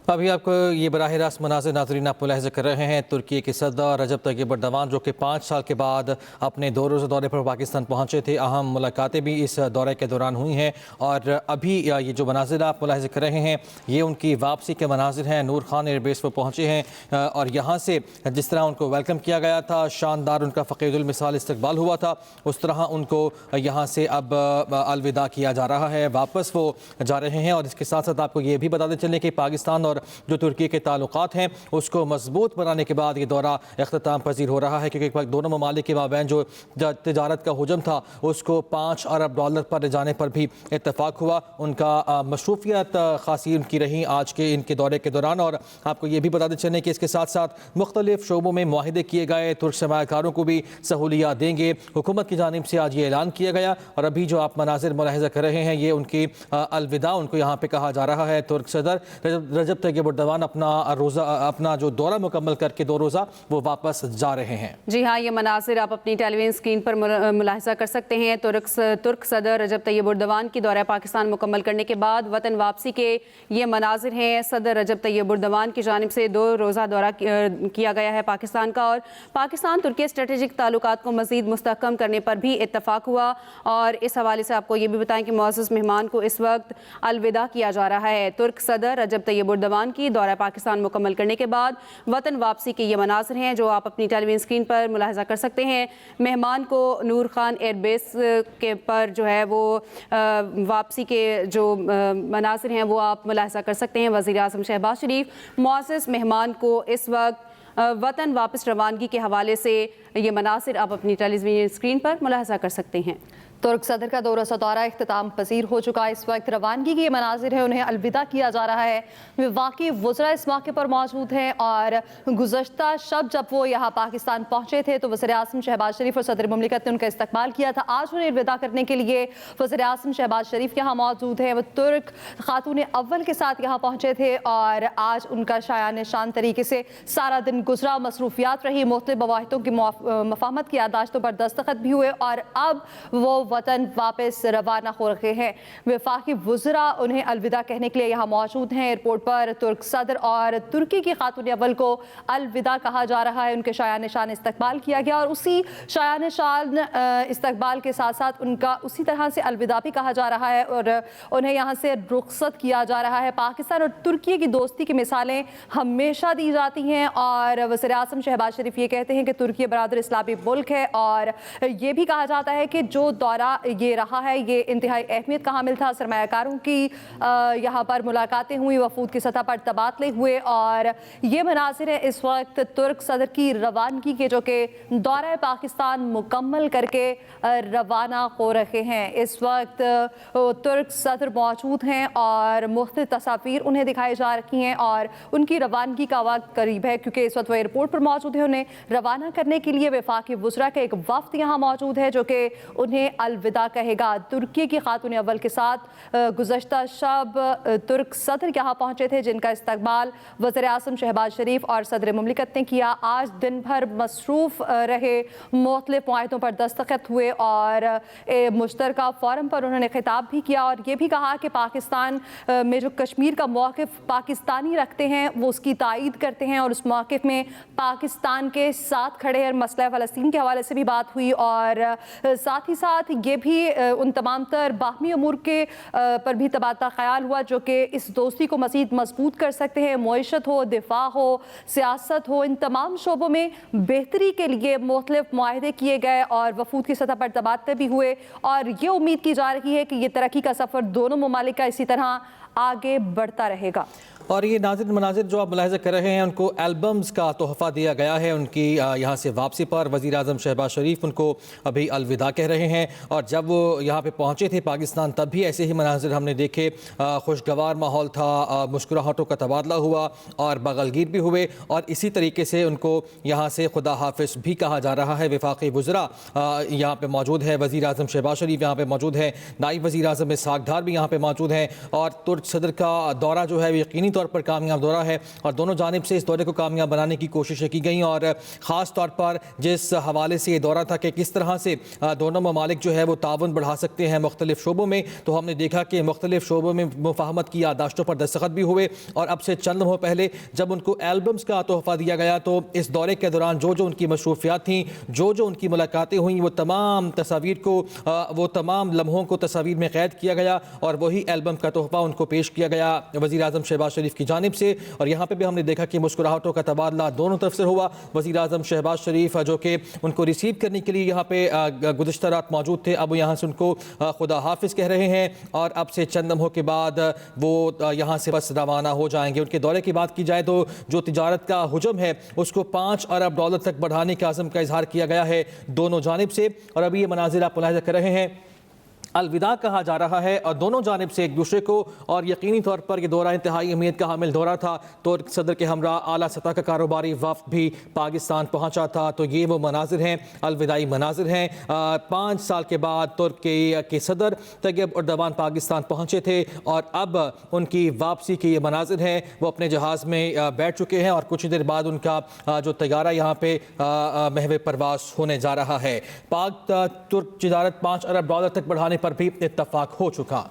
ابھی آپ کو یہ براہ راست مناظر ناظرین آپ ملاحظہ کر رہے ہیں۔ ترکی کے صدر رجب طیب اردوان جو کہ 5 سال کے بعد اپنے 2 روزہ دورے پر پاکستان پہنچے تھے، اہم ملاقاتیں بھی اس دورے کے دوران ہوئی ہیں، اور ابھی یہ جو مناظر آپ ملاحظہ کر رہے ہیں یہ ان کی واپسی کے مناظر ہیں۔ نور خان ایئر بیس پر پہنچے ہیں اور یہاں سے جس طرح ان کو ویلکم کیا گیا تھا، شاندار ان کا فقید المثال استقبال ہوا تھا، اس طرح ان کو یہاں سے اب الوداع کیا جا رہا ہے، واپس وہ جا رہے ہیں۔ اور اس کے ساتھ ساتھ آپ کو یہ بھی بتاتے چلیں کہ پاکستان اور جو ترکی کے تعلقات ہیں اس کو مضبوط بنانے کے بعد یہ دورہ اختتام پذیر ہو رہا ہے، کیونکہ دونوں ممالک کے مابین جو تجارت کا حجم تھا اس کو $5 ارب پر لے جانے پر بھی اتفاق ہوا۔ ان کا مصروفیت خاصی ان کی رہی آج کے ان کے دورے کے دوران، اور آپ کو یہ بھی بتاتے چلیں کہ اس کے ساتھ ساتھ مختلف شعبوں میں معاہدے کیے گئے، ترک سرمایہ کاروں کو بھی سہولیات دیں گے، حکومت کی جانب سے آج یہ اعلان کیا گیا۔ اور ابھی جو آپ مناظر ملاحظہ کر رہے ہیں یہ ان کی الوداع ان کو یہاں پہ کہا جا رہا ہے۔ ترک صدر رجب طیب اردوان اپنا جو دورہ مکمل کر کے 2 روزہ وہ واپس جا رہے ہیں۔ جی ہاں، یہ مناظر آپ اپنی ٹیلی ویژن اسکرین پر ملاحظہ کر سکتے ہیں۔ ترک صدر رجب طیب اردوان کی دورہ پاکستان مکمل کرنے کے بعد وطن واپسی کے یہ مناظر ہیں۔ صدر رجب طیب اردوان کی جانب سے 2 روزہ دورہ کیا گیا ہے پاکستان کا، اور پاکستان ترکی اسٹریٹجک تعلقات کو مزید مستحکم کرنے پر بھی اتفاق ہوا۔ اور اس حوالے سے آپ کو یہ بھی بتائیں کہ معزز مہمان کو اس وقت الوداع کیا جا رہا ہے۔ ترک صدر رجب طیب اردوان کی دورہ پاکستان مکمل کرنے کے بعد وطن واپسی کے یہ مناظر ہیں جو آپ اپنی ٹیلی ویژن اسکرین پر ملاحظہ کر سکتے ہیں۔ مہمان کو نور خان ایئر بیس کے پر جو ہے وہ واپسی کے جو مناظر ہیں وہ آپ ملاحظہ کر سکتے ہیں۔ وزیر اعظم شہباز شریف معزز مہمان کو اس وقت وطن واپس روانگی کے حوالے سے یہ مناظر آپ اپنی ٹیلی ویژن اسکرین پر ملاحظہ کر سکتے ہیں۔ ترک صدر کا 2 روزہ دورہ اختتام پذیر ہو چکا ہے۔ اس وقت روانگی کے یہ مناظر ہیں، انہیں الوداع کیا جا رہا ہے۔ وفاقی وزراء اس موقع پر موجود ہیں، اور گزشتہ شب جب وہ یہاں پاکستان پہنچے تھے تو وزیر اعظم شہباز شریف اور صدر مملکت نے ان کا استقبال کیا تھا۔ آج انہیں الوداع کرنے کے لیے وزیر اعظم شہباز شریف یہاں موجود ہیں۔ وہ ترک خاتون اول کے ساتھ یہاں پہنچے تھے اور آج ان کا شایان شان طریقے سے سارا دن گزرا، مصروفیات رہی، مختلف مواہدوں کی مفاہمت کی یادداشتوں پر دستخط بھی ہوئے، اور اب وہ وطن واپس روانہ ہو رہے ہیں۔ وفاقی وزراء انہیں الوداع کہنے کے لیے یہاں موجود ہیں۔ ایئرپورٹ پر ترک صدر اور ترکی کی خاتون اول کو الوداع کہا جا رہا ہے، ان کے شایان شان استقبال کیا گیا، اور اسی شایان شان استقبال کے ساتھ ساتھ ان کا اسی طرح سے الوداع بھی کہا جا رہا ہے، اور انہیں یہاں سے رخصت کیا جا رہا ہے۔ پاکستان اور ترکی کی دوستی کی مثالیں ہمیشہ دی جاتی ہیں، اور وزیر اعظم شہباز شریف یہ کہتے ہیں کہ ترکی برادر اسلامی ملک ہے، اور یہ بھی کہا جاتا ہے کہ جو دورہ یہ رہا ہے یہ انتہائی اہمیت کا حامل تھا۔ سرمایہ کاروں کی یہاں پر ملاقاتیں ہوئی، وفود کی سطح پر تبادلے ہوئے، اور یہ مناظر ہے اس وقت ترک صدر کی روانگی کے، جو کہ دورہ پاکستان مکمل کر کے روانہ ہو رہے ہیں۔ اس وقت ترک صدر موجود ہیں اور مختلف تصاویر انہیں دکھائی جا رہی ہیں، اور ان کی روانگی کا وقت قریب ہے کیونکہ اس وقت وہ ایئرپورٹ پر موجود ہیں۔ انہیں روانہ کرنے کے لیے وفاقی وزراء کا ایک وفد یہاں موجود ہے جو کہ انہیں الوداع کہے گا۔ ترکی کی خاتون اول کے ساتھ گزشتہ شب ترک صدر یہاں پہنچے تھے، جن کا استقبال وزیر اعظم شہباز شریف اور صدر مملکت نے کیا۔ آج دن بھر مصروف رہے، مختلف معاہدوں پر دستخط ہوئے، اور مشترکہ فورم پر انہوں نے خطاب بھی کیا، اور یہ بھی کہا کہ پاکستان میں جو کشمیر کا موقف پاکستانی رکھتے ہیں وہ اس کی تائید کرتے ہیں، اور اس موقف میں پاکستان کے ساتھ کھڑے ہیں۔ مسئلہ فلسطین کے حوالے سے بھی بات ہوئی، اور ساتھ ہی ساتھ یہ بھی ان تمام تر باہمی امور کے پر بھی تبادلہ خیال ہوا جو کہ اس دوستی کو مزید مضبوط کر سکتے ہیں۔ معیشت ہو، دفاع ہو، سیاست ہو، ان تمام شعبوں میں بہتری کے لیے مختلف معاہدے کیے گئے اور وفود کی سطح پر تبادلے بھی ہوئے، اور یہ امید کی جا رہی ہے کہ یہ ترقی کا سفر دونوں ممالک کا اسی طرح آگے بڑھتا رہے گا۔ اور یہ ناظرین مناظر جو آپ ملاحظہ کر رہے ہیں ان کو البمز کا تحفہ دیا گیا ہے ان کی یہاں سے واپسی پر۔ وزیر اعظم شہباز شریف ان کو ابھی الوداع کہہ رہے ہیں، اور جب وہ یہاں پہ پہنچے تھے پاکستان تب بھی ایسے ہی مناظر ہم نے دیکھے، خوشگوار ماحول تھا، مسکراہٹوں کا تبادلہ ہوا اور بغلگیر بھی ہوئے، اور اسی طریقے سے ان کو یہاں سے خدا حافظ بھی کہا جا رہا ہے۔ وفاقی وزراء یہاں پہ موجود ہے، وزیر اعظم شہباز شریف یہاں پہ موجود ہے، نائب وزیر اعظم اسحاق ڈار بھی یہاں پہ موجود ہیں، اور ترک ترک صدر کا دورہ جو ہے وہ یقینی طور پر کامیاب دورہ ہے اور دونوں جانب سے اس دورے کو کامیاب بنانے کی کوششیں کی گئیں، اور خاص طور پر جس حوالے سے یہ دورہ تھا کہ کس طرح سے دونوں ممالک جو ہے وہ تعاون بڑھا سکتے ہیں مختلف شعبوں میں، تو ہم نے دیکھا کہ مختلف شعبوں میں مفاہمت کی یادداشتوں پر دستخط بھی ہوئے، اور اب سے چند لمحوں پہلے جب ان کو البمز کا تحفہ دیا گیا تو اس دورے کے دوران جو ان کی مصروفیات تھیں، جو ان کی ملاقاتیں ہوئیں، وہ تمام تصاویر کو وہ تمام لمحوں کو تصاویر میں قید کیا گیا اور وہی البم کا تحفہ ان کو پیش کیا گیا وزیر اعظم شہباز شریف کی جانب سے، اور یہاں پہ بھی ہم نے دیکھا کہ مسکراہٹوں کا تبادلہ دونوں طرف سے ہوا۔ وزیر اعظم شہباز شریف جو کہ ان کو ریسیو کرنے کے لیے یہاں پہ گزشتہ رات موجود تھے، اب یہاں سے ان کو خدا حافظ کہہ رہے ہیں اور اب سے چند لمحوں کے بعد وہ یہاں سے بس روانہ ہو جائیں گے۔ ان کے دورے کی بات کی جائے تو جو تجارت کا حجم ہے اس کو $5 ارب تک بڑھانے کے عزم کا اظہار کیا گیا ہے دونوں جانب سے، اور ابھی یہ مناظر آپ ملاحظہ کر رہے ہیں، الوداع کہا جا رہا ہے اور دونوں جانب سے ایک دوسرے کو، اور یقینی طور پر یہ دورہ انتہائی اہمیت کا حامل دورہ تھا۔ ترک صدر کے ہمراہ اعلیٰ سطح کا کاروباری وفد بھی پاکستان پہنچا تھا، تو یہ وہ مناظر ہیں، الوداعی مناظر ہیں۔ 5 سال کے بعد ترک کے صدر طیب اردوان پاکستان پہنچے تھے اور اب ان کی واپسی کے یہ مناظر ہیں، وہ اپنے جہاز میں بیٹھ چکے ہیں اور کچھ دیر بعد ان کا جو طیارہ یہاں پہ محو پرواز ہونے جا رہا ہے۔ پاک ترک تجارت $5 ارب تک بڑھانے پر بھی اتفاق ہو چکا۔